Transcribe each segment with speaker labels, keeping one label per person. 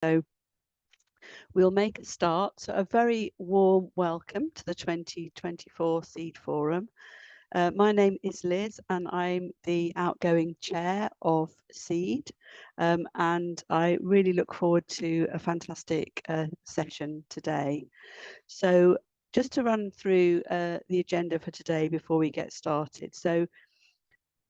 Speaker 1: So we'll make a start. So a very warm welcome to the 2024 CEDHE Forum. My name is Liz and I'm the outgoing chair of CEDHE, and I really look forward to a fantastic session today. So just to run through the agenda for today before we get started. So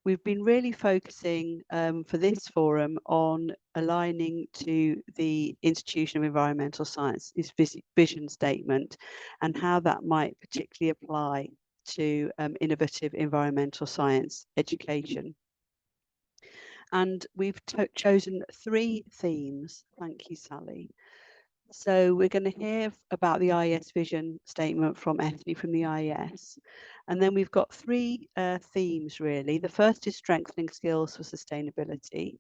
Speaker 1: we've been really focusing for this forum on aligning to the Institution of Environmental Science's vision statement and how that might particularly apply to innovative environmental science education. And we've chosen 3 themes. Thank you, Sally. So we're going to hear about the IES vision statement from Ethne from the IES. And then we've got 3 themes, really. The first is strengthening skills for sustainability.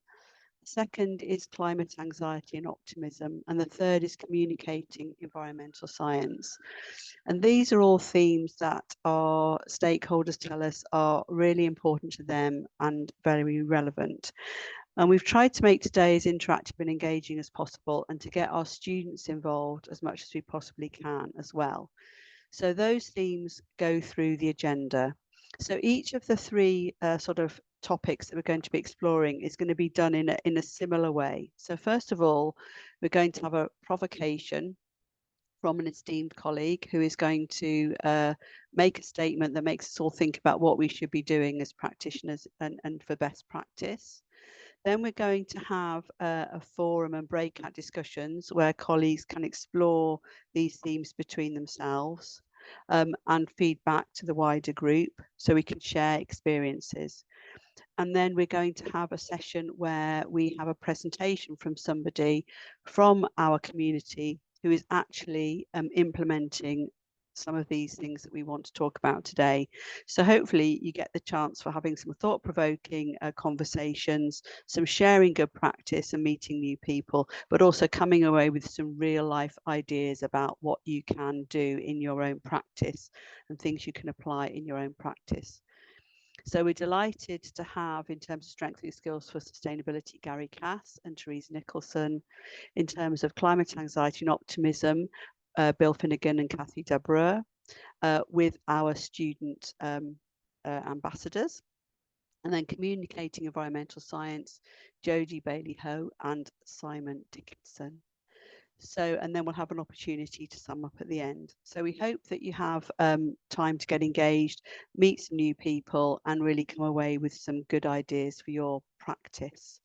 Speaker 1: The second is climate anxiety and optimism. And the third is communicating environmental science. And these are all themes that our stakeholders tell us are really important to them and very relevant. And we've tried to make today as interactive and engaging as possible and to get our students involved as much as we possibly can as well. So those themes go through the agenda. So each of the 3 sort of topics that we're going to be exploring is going to be done in a similar way. So first of all, we're going to have a provocation from an esteemed colleague who is going to make a statement that makes us all think about what we should be doing as practitioners and for best practice. Then we're going to have a forum and breakout discussions where colleagues can explore these themes between themselves and feedback to the wider group so we can share experiences. And then we're going to have a session where we have a presentation from somebody from our community who is actually implementing some of these things that we want to talk about today. So hopefully you get the chance for having some thought-provoking conversations, some sharing good practice and meeting new people, but also coming away with some real-life ideas about what you can do in your own practice and things you can apply in your own practice. So we're delighted to have, in terms of strengthening skills for sustainability, Gary Cass and Therese Nicholson. In terms of climate anxiety and optimism, Bill Finnegan and Kathy Debreu, with our student ambassadors. And then communicating environmental science, Jodie Bailey-Ho and Simon Dickinson. So, and then we'll have an opportunity to sum up at the end. So we hope that you have time to get engaged, meet some new people and really come away with some good ideas for your practice.